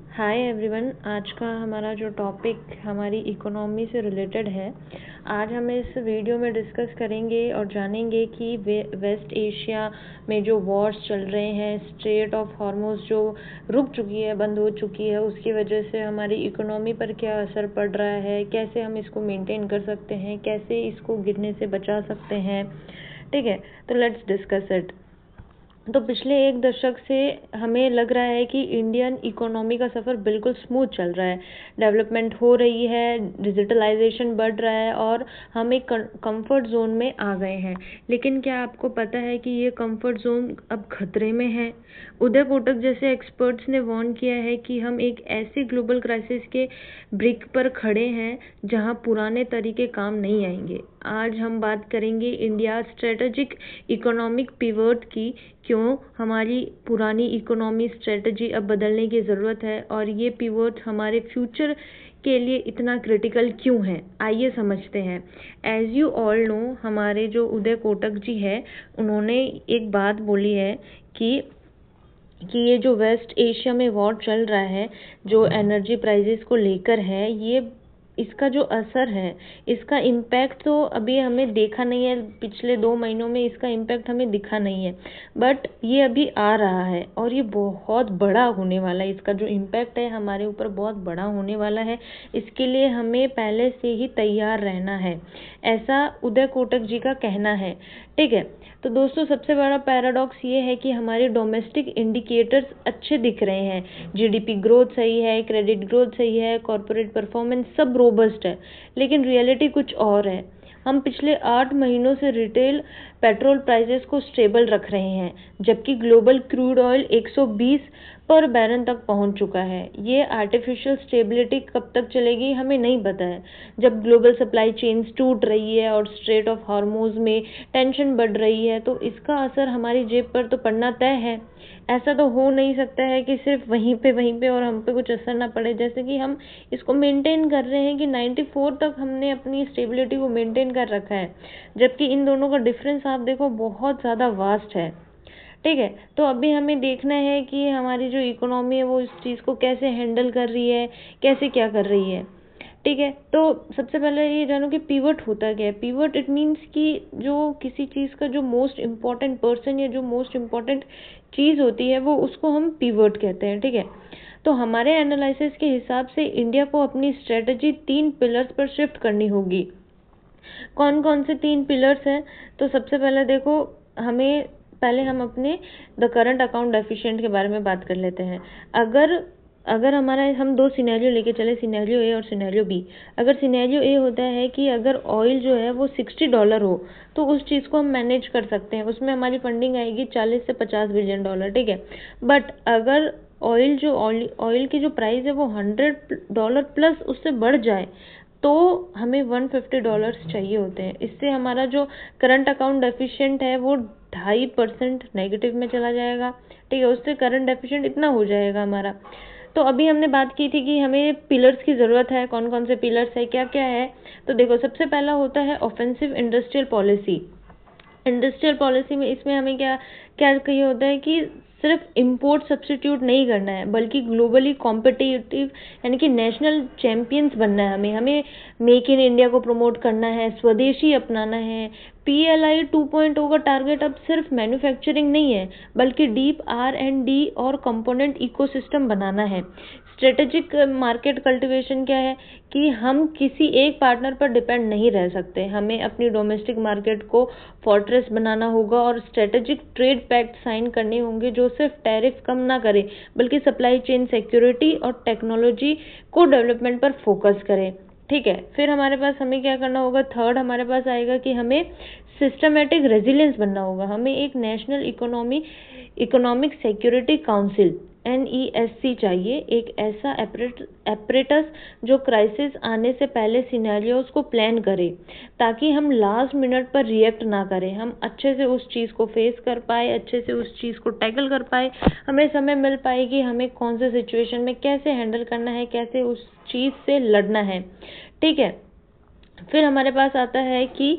Hi everyone. आज का हमारा जो टॉपिक हमारी इकोनॉमी से रिलेटेड है। आज हम इस वीडियो में डिस्कस करेंगे और जानेंगे कि वेस्ट एशिया में जो वॉर्स चल रहे हैं, स्ट्रेट ऑफ हॉर्मुज़ जो रुक चुकी है, बंद हो चुकी है, उसकी वजह से हमारी इकोनॉमी पर क्या असर पड़ रहा है, कैसे हम इसको मेंटेन कर सकते हैं, कैसे इसको गिरने से बचा सकते हैं। ठीक है, तो लेट्स डिस्कस इट। तो पिछले एक दशक से हमें लग रहा है कि इंडियन इकोनॉमी का सफ़र बिल्कुल स्मूथ चल रहा है। डेवलपमेंट हो रही है, डिजिटलाइजेशन बढ़ रहा है और हम एक कंफर्ट जोन में आ गए हैं। लेकिन क्या आपको पता है कि ये कंफर्ट जोन अब खतरे में है? उदय कोटक जैसे एक्सपर्ट्स ने वार्न किया है कि हम एक ऐसे ग्लोबल क्राइसिस के ब्रिक पर खड़े हैं जहां पुराने तरीके काम नहीं आएंगे। आज हम बात करेंगे इंडिया स्ट्रेटेजिक इकोनॉमिक पिवट की, क्यों हमारी पुरानी इकोनॉमी स्ट्रेटजी अब बदलने की ज़रूरत है और ये पिवट हमारे फ्यूचर के लिए इतना क्रिटिकल क्यों है। आइए समझते हैं। एज यू ऑल नो, हमारे जो उदय कोटक जी है, उन्होंने एक बात बोली है कि ये जो वेस्ट एशिया में वॉर चल रहा है, जो एनर्जी प्राइजेस को लेकर है, ये इसका जो असर है, इसका इम्पैक्ट तो अभी हमें देखा नहीं है। पिछले 2 महीनों में इसका इम्पैक्ट हमें दिखा नहीं है, बट ये अभी आ रहा है और ये बहुत बड़ा होने वाला है। इसका जो इम्पैक्ट है हमारे ऊपर बहुत बड़ा होने वाला है। इसके लिए हमें पहले से ही तैयार रहना है, ऐसा उदय कोटक जी का कहना है। ठीक है, तो दोस्तों सबसे बड़ा पैराडॉक्स ये है कि हमारे डोमेस्टिक इंडिकेटर्स अच्छे दिख रहे हैं। जीडीपी ग्रोथ सही है, क्रेडिट ग्रोथ सही है, कॉर्पोरेट परफॉर्मेंस सब रोबस्ट है, लेकिन रियलिटी कुछ और है। हम पिछले 8 महीनों से रिटेल पेट्रोल प्राइसेस को स्टेबल रख रहे हैं, जबकि ग्लोबल क्रूड ऑयल 120 पर बैरल तक पहुंच चुका है। ये आर्टिफिशियल स्टेबिलिटी कब तक चलेगी हमें नहीं पता है। जब ग्लोबल सप्लाई चेन्स टूट रही है और स्ट्रेट ऑफ हॉर्मुज़ में टेंशन बढ़ रही है, तो इसका असर हमारी जेब पर तो पड़ना तय है। ऐसा तो हो नहीं सकता है कि सिर्फ वहीं पे और हम पे कुछ असर ना पड़े। जैसे कि हम इसको मेंटेन कर रहे हैं कि 94 तक हमने अपनी स्टेबिलिटी को मेंटेन कर रखा है, जबकि इन दोनों का डिफरेंस आप देखो बहुत ज़्यादा वास्ट है। ठीक है, तो अभी हमें देखना है कि हमारी जो इकोनॉमी है वो इस चीज़ को कैसे हैंडल कर रही है, कैसे क्या कर रही है। ठीक है, तो सबसे पहले ये जानो कि पिवट होता क्या है। पिवट इट मीन्स कि जो किसी चीज़ का जो मोस्ट इम्पॉर्टेंट पर्सन या जो मोस्ट इम्पॉर्टेंट चीज़ होती है, वो उसको हम पिवट कहते हैं। ठीक है, तो हमारे एनालिसिस के हिसाब से इंडिया को अपनी स्ट्रेटजी 3 पिलर्स पर शिफ्ट करनी होगी। कौन कौन से 3 पिलर्स हैं? तो सबसे पहले देखो, हमें पहले हम अपने द करंट अकाउंट डेफिशिएंट के बारे में बात कर लेते हैं। अगर अगर हमारा हम 2 सिनेरियो लेके चले, सिनेरियो ए और सिनेरियो बी। अगर सिनेरियो ए होता है कि अगर ऑयल जो है वो $60 हो, तो उस चीज़ को हम मैनेज कर सकते हैं, उसमें हमारी फंडिंग आएगी $40 से $50 बिलियन। ठीक है, बट अगर ऑयल की जो प्राइस है वो $100 प्लस उससे बढ़ जाए, तो हमें $150 चाहिए होते हैं। इससे हमारा जो करंट अकाउंट डेफिशिएंट है वो 2.5% नेगेटिव में चला जाएगा। ठीक है, उससे करंट डेफिशिएंट इतना हो जाएगा हमारा। तो अभी हमने बात की थी कि हमें पिलर्स की ज़रूरत है। कौन कौन से पिलर्स है, क्या क्या है? तो देखो, सबसे पहला होता है offensive industrial policy. Industrial policy में इसमें हमें क्या क्या कही होता है कि सिर्फ इंपोर्ट सब्स्टिट्यूट नहीं करना है, बल्कि ग्लोबली कॉम्पिटिटिव यानी कि नेशनल चैंपियंस बनना है। हमें मेक इन इंडिया को प्रमोट करना है, स्वदेशी अपनाना है। PLI 2.0 का टारगेट अब सिर्फ मैन्युफैक्चरिंग नहीं है, बल्कि डीप R&D और कंपोनेंट इकोसिस्टम बनाना है। स्ट्रेटेजिक मार्केट कल्टीवेशन क्या है कि हम किसी एक पार्टनर पर डिपेंड नहीं रह सकते। हमें अपनी डोमेस्टिक मार्केट को फोर्ट्रेस बनाना होगा और स्ट्रेटेजिक ट्रेड पैक्ट साइन करने होंगे, जो सिर्फ टैरिफ कम ना करे, बल्कि सप्लाई चेन सिक्योरिटी और टेक्नोलॉजी को डेवलपमेंट पर फोकस करे। ठीक है, फिर हमारे पास हमें क्या करना होगा? थर्ड हमारे पास आएगा कि हमें सिस्टमेटिक रेजिलियंस बनना होगा। हमें एक national economic security council NESC चाहिए, एक ऐसा एपरेटस जो क्राइसिस आने से पहले सिनेरियोज को प्लान करे, ताकि हम लास्ट मिनट पर रिएक्ट ना करें। हम अच्छे से उस चीज़ को फेस कर पाए, अच्छे से उस चीज़ को टैकल कर पाए, हमें समय मिल पाए कि हमें कौन से सिचुएशन में कैसे हैंडल करना है, कैसे उस चीज़ से लड़ना है। ठीक है, फिर हमारे पास आता है कि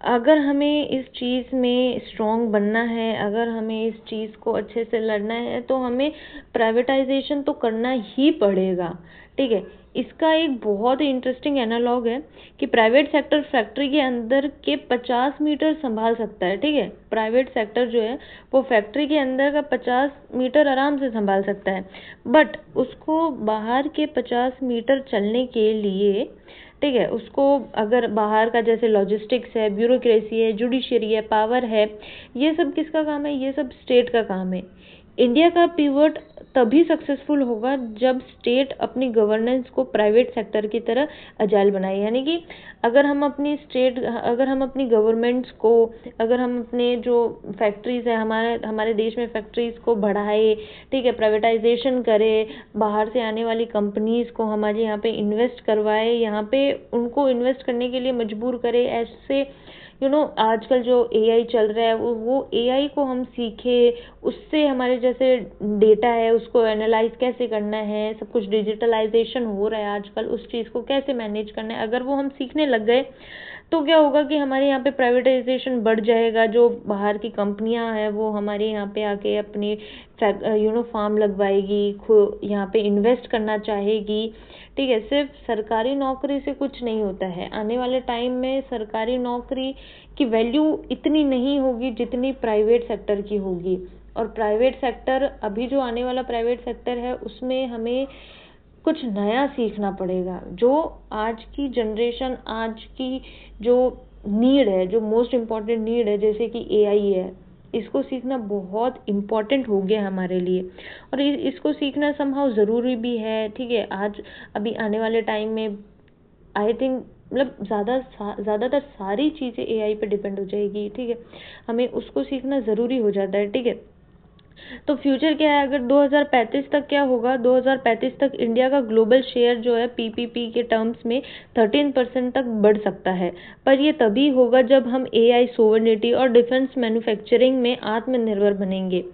अगर हमें इस चीज़ में स्ट्रॉन्ग बनना है, अगर हमें इस चीज़ को अच्छे से लड़ना है, तो हमें प्राइवेटाइजेशन तो करना ही पड़ेगा, ठीक है। इसका एक बहुत ही इंटरेस्टिंग एनालॉग है कि प्राइवेट सेक्टर फैक्ट्री के अंदर के 50 मीटर संभाल सकता है, ठीक है। प्राइवेट सेक्टर जो है वो फैक्ट्री के अंदर का 50 मीटर आराम से संभाल सकता है, बट उसको बाहर के 50 मीटर चलने के लिए, ठीक है, उसको अगर बाहर का जैसे लॉजिस्टिक्स है, ब्यूरोक्रेसी है, जुडिशरी है, पावर है, ये सब किसका काम है? ये सब स्टेट का काम है। इंडिया का पिवट तभी सक्सेसफुल होगा जब स्टेट अपनी गवर्नेंस को प्राइवेट सेक्टर की तरह अजाइल बनाए। यानी कि अगर हम अपनी गवर्नमेंट्स को, अगर हम अपने जो फैक्ट्रीज है, हमारे देश में फैक्ट्रीज को बढ़ाए, ठीक है, प्राइवेटाइजेशन करे, बाहर से आने वाली कंपनीज को हमारे यहाँ पे इन्वेस्ट करवाए, यहाँ पे उनको इन्वेस्ट करने के लिए मजबूर करे, ऐसे आजकल जो एआई चल रहा है वो एआई को हम सीखे, उससे हमारे जैसे डेटा है उसको एनालाइज कैसे करना है, सब कुछ डिजिटलाइजेशन हो रहा है आजकल, उस चीज़ को कैसे मैनेज करना है, अगर वो हम सीखने लग गए तो क्या होगा कि हमारे यहाँ पे प्राइवेटाइजेशन बढ़ जाएगा। जो बाहर की कंपनियां हैं वो हमारे यहाँ पे आके अपनी फार्म लगवाएगी, यहाँ पे इन्वेस्ट करना चाहेगी, ठीक है। सिर्फ सरकारी नौकरी से कुछ नहीं होता है। आने वाले टाइम में सरकारी नौकरी की वैल्यू इतनी नहीं होगी जितनी प्राइवेट सेक्टर की होगी। और प्राइवेट सेक्टर, अभी जो आने वाला प्राइवेट सेक्टर है उसमें हमें कुछ नया सीखना पड़ेगा। जो आज की जनरेशन, आज की जो नीड है, जो मोस्ट इम्पॉर्टेंट नीड है, जैसे कि एआई है, इसको सीखना बहुत इम्पॉर्टेंट हो गया हमारे लिए, और इसको सीखना समहाउ ज़रूरी भी है, ठीक है। आज अभी आने वाले टाइम में आई थिंक मतलब ज़्यादातर सारी चीज़ें एआई पे डिपेंड हो जाएगी, ठीक है। हमें उसको सीखना ज़रूरी हो जाता है, ठीक है। तो फ्यूचर क्या है? अगर 2035 तक क्या होगा? 2035 तक इंडिया का ग्लोबल शेयर जो है पीपीपी के टर्म्स में 13% तक बढ़ सकता है, पर ये तभी होगा जब हम एआई, सोवरेनिटी और डिफेंस मैन्युफैक्चरिंग में आत्मनिर्भर बनेंगे।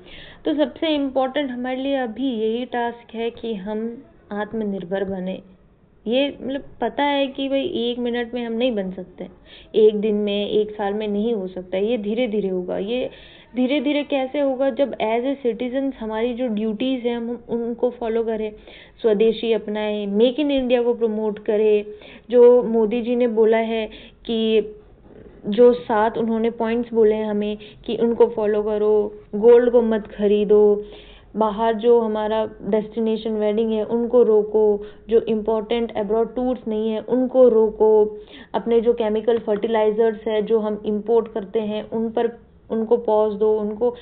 तो सबसे इम्पोर्टेंट हमारे लिए अभी यही टास्क है कि हम आत्मनिर्भर बने। ये मतलब पता है कि भाई 1 मिनट में हम नहीं बन सकते, 1 दिन में, 1 साल में नहीं हो सकता, ये धीरे धीरे होगा। ये धीरे धीरे कैसे होगा? जब एज ए सिटीजन्स हमारी जो ड्यूटीज़ हैं हम उनको फॉलो करें, स्वदेशी अपनाएं, मेक इन इंडिया को प्रमोट करें। जो मोदी जी ने बोला है कि जो 7 उन्होंने पॉइंट्स बोले हैं हमें कि उनको फॉलो करो, गोल्ड को मत खरीदो, बाहर जो हमारा डेस्टिनेशन वेडिंग है उनको रोको, जो इम्पोर्टेंट अब्रॉड टूर्स नहीं है उनको रोको, अपने जो केमिकल फर्टिलाइजर्स है जो हम इंपोर्ट करते हैं उनको पॉज दो, उनको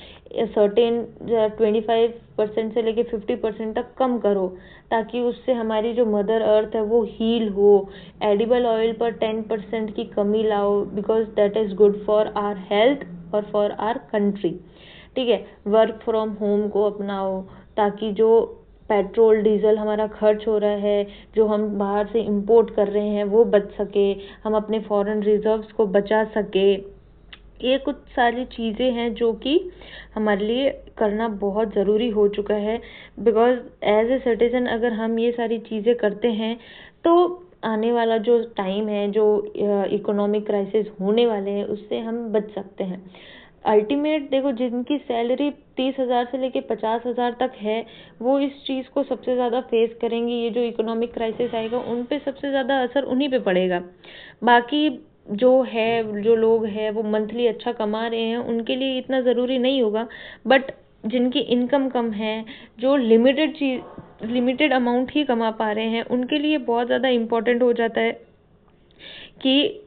सर्टेन 25% से लेके 50% तक कम करो, ताकि उससे हमारी जो मदर अर्थ है वो हील हो। एडिबल ऑयल पर 10% की कमी लाओ, because that is good for our health और फॉर आवर कंट्री, ठीक है। वर्क फ्रॉम होम को अपनाओ, ताकि जो पेट्रोल डीजल हमारा खर्च हो रहा है, जो हम बाहर से इंपोर्ट कर रहे हैं, वो बच सके, हम अपने फॉरेन रिजर्व्स को बचा सके। ये कुछ सारी चीज़ें हैं जो कि हमारे लिए करना बहुत ज़रूरी हो चुका है, बिकॉज एज ए सिटीज़न अगर हम ये सारी चीज़ें करते हैं तो आने वाला जो टाइम है, जो इकोनॉमिक क्राइसिस होने वाले हैं, उससे हम बच सकते हैं। अल्टीमेट देखो, जिनकी सैलरी 30,000 से लेके 50,000 तक है, वो इस चीज़ को सबसे ज़्यादा फेस करेंगे। ये जो इकोनॉमिक क्राइसिस आएगा उन पे सबसे ज़्यादा असर उन्हीं पे पड़ेगा। बाकी जो लोग हैं वो मंथली अच्छा कमा रहे हैं, उनके लिए इतना ज़रूरी नहीं होगा, बट जिनकी इनकम कम है, जो लिमिटेड अमाउंट ही कमा पा रहे हैं, उनके लिए बहुत ज़्यादा इम्पोर्टेंट हो जाता है कि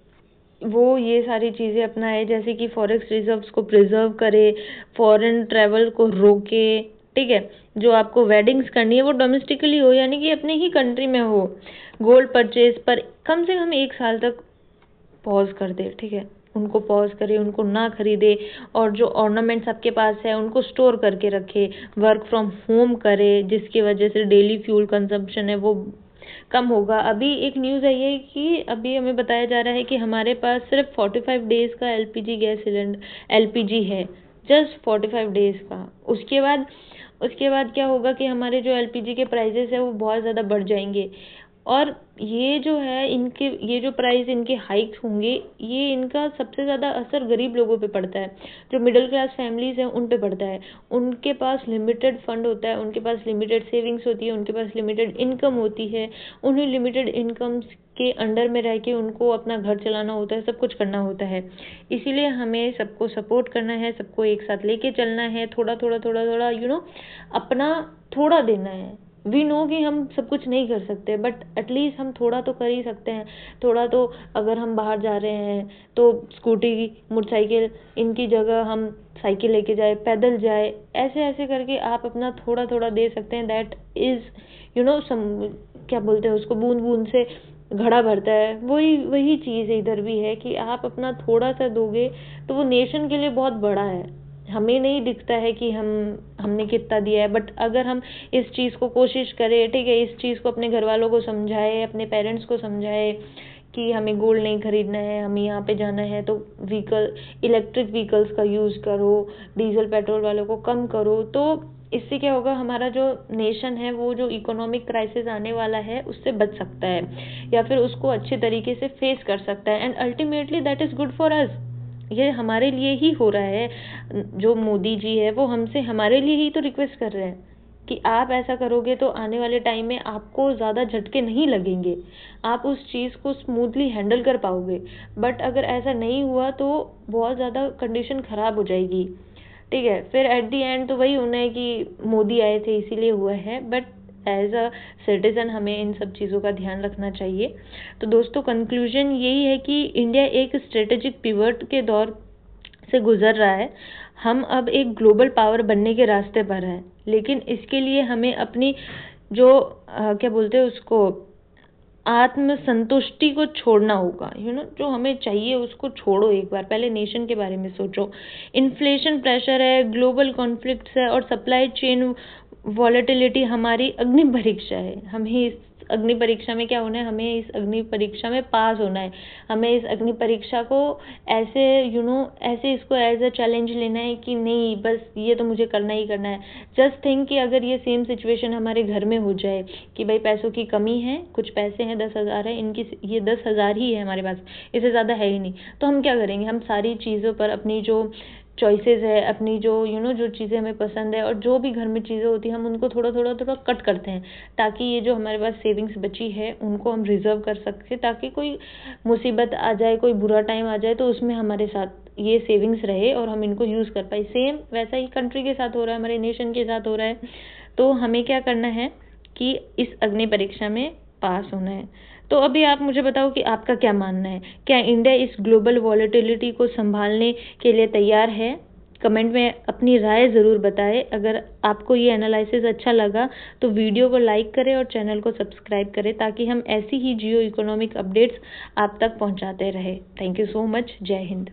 वो ये सारी चीज़ें अपनाए, जैसे कि फॉरेक्स रिजर्व्स को प्रिजर्व करे, फॉरेन ट्रैवल को रोके, ठीक है। जो आपको वेडिंग्स करनी है वो डोमेस्टिकली हो, यानी कि अपने ही कंट्री में हो। गोल्ड परचेज पर कम से कम 1 साल तक पॉज कर दे, ठीक है, उनको पॉज करे, उनको ना खरीदे, और जो ऑर्नामेंट्स आपके पास है उनको स्टोर करके रखे। वर्क फ्रॉम होम करे, जिसकी वजह से डेली फ्यूल कंजम्पशन है वो कम होगा। अभी एक न्यूज़ आई है कि अभी हमें बताया जा रहा है कि हमारे पास सिर्फ 45 डेज का एलपीजी गैस सिलेंडर एलपीजी है, जस्ट 45 डेज का। उसके बाद क्या होगा कि हमारे जो एलपीजी के प्राइजेस है वो बहुत ज़्यादा बढ़ जाएंगे, और ये जो है इनके ये जो प्राइस इनके हाइक्स होंगे, ये इनका सबसे ज़्यादा असर गरीब लोगों पे पड़ता है, जो मिडिल क्लास फैमिलीज हैं उन पे पड़ता है। उनके पास लिमिटेड फंड होता है, उनके पास लिमिटेड सेविंग्स होती है, उनके पास लिमिटेड इनकम होती है। उन्हें लिमिटेड इनकम्स के अंडर में रह के उनको अपना घर चलाना होता है, सब कुछ करना होता है। इसीलिए हमें सबको सपोर्ट करना है, सबको एक साथ लेके चलना है, थोड़ा थोड़ा थोड़ा थोड़ा अपना थोड़ा देना है। वी नो कि हम सब कुछ नहीं कर सकते, बट एटलीस्ट हम थोड़ा तो कर ही सकते हैं। थोड़ा तो, अगर हम बाहर जा रहे हैं तो स्कूटी मोटरसाइकिल इनकी जगह हम साइकिल लेके जाए, पैदल जाए, ऐसे ऐसे करके आप अपना थोड़ा थोड़ा दे सकते हैं। दैट इज़ क्या बोलते हैं उसको, बूंद बूंद से घड़ा भरता है। वही चीज़ इधर भी है कि आप अपना थोड़ा सा दोगे तो वो नेशन के लिए बहुत बड़ा है। हमें नहीं दिखता है कि हमने कितना दिया है, बट अगर हम इस चीज़ को कोशिश करें, ठीक है, इस चीज़ को अपने घर वालों को समझाए, अपने पेरेंट्स को समझाए कि हमें गोल्ड नहीं खरीदना है, हमें यहाँ पे जाना है तो इलेक्ट्रिक व्हीकल्स का यूज़ करो, डीजल पेट्रोल वालों को कम करो, तो इससे क्या होगा, हमारा जो नेशन है वो जो इकोनॉमिक क्राइसिस आने वाला है उससे बच सकता है, या फिर उसको अच्छे तरीके से फेस कर सकता है। And ultimately that is good for us. ये हमारे लिए ही हो रहा है। जो मोदी जी है वो हमसे हमारे लिए ही तो रिक्वेस्ट कर रहे हैं कि आप ऐसा करोगे तो आने वाले टाइम में आपको ज़्यादा झटके नहीं लगेंगे, आप उस चीज़ को स्मूथली हैंडल कर पाओगे। बट अगर ऐसा नहीं हुआ तो बहुत ज़्यादा कंडीशन ख़राब हो जाएगी, ठीक है। फिर एट द एंड तो वही होना है कि मोदी आए थे इसीलिए हुआ है, बट एज अ सिटीज़न हमें इन सब चीज़ों का ध्यान रखना चाहिए। तो दोस्तों, कंक्लूजन यही है कि इंडिया एक स्ट्रेटेजिक पिवट के दौर से गुजर रहा है। हम अब एक ग्लोबल पावर बनने के रास्ते पर हैं, लेकिन इसके लिए हमें अपनी जो क्या बोलते हैं उसको, आत्म संतुष्टि को छोड़ना होगा। जो हमें चाहिए उसको छोड़ो, एक बार पहले नेशन के बारे में सोचो। इन्फ्लेशन प्रेशर है, ग्लोबल कॉन्फ्लिक्ट्स है और सप्लाई चेन वॉलेटिलिटी हमारी अग्नि परीक्षा है। हमें इस अग्नि परीक्षा में क्या होना है, हमें इस अग्नि परीक्षा में पास होना है। हमें इस अग्नि परीक्षा को ऐसे ऐसे इसको एज अ चैलेंज लेना है कि नहीं, बस ये तो मुझे करना ही करना है। जस्ट थिंक कि अगर ये सेम सिचुएशन हमारे घर में हो जाए कि भाई पैसों की कमी है, कुछ पैसे हैं, 10,000 है, इनकी ये 10,000 ही है हमारे पास, इससे ज़्यादा है ही नहीं, तो हम क्या करेंगे? हम सारी चीज़ों पर अपनी जो चॉइसेस है, अपनी जो जो चीज़ें हमें पसंद है और जो भी घर में चीज़ें होती हैं, हम उनको थोड़ा थोड़ा थोड़ा कट करते हैं, ताकि ये जो हमारे पास सेविंग्स बची है उनको हम रिजर्व कर सकते, ताकि कोई मुसीबत आ जाए, कोई बुरा टाइम आ जाए तो उसमें हमारे साथ ये सेविंग्स रहे और हम इनको यूज़ कर पाए। सेम वैसा ही कंट्री के साथ हो रहा है, हमारे नेशन के साथ हो रहा है। तो हमें क्या करना है कि इस अग्नि परीक्षा में पास होना है। तो अभी आप मुझे बताओ कि आपका क्या मानना है? क्या इंडिया इस ग्लोबल वॉलेटिलिटी को संभालने के लिए तैयार है? कमेंट में अपनी राय ज़रूर बताएं। अगर आपको ये एनालिसिस अच्छा लगा तो वीडियो को लाइक करें और चैनल को सब्सक्राइब करें, ताकि हम ऐसी ही जियो इकोनॉमिक अपडेट्स आप तक पहुंचाते रहें। Thank you so much. जय हिंद।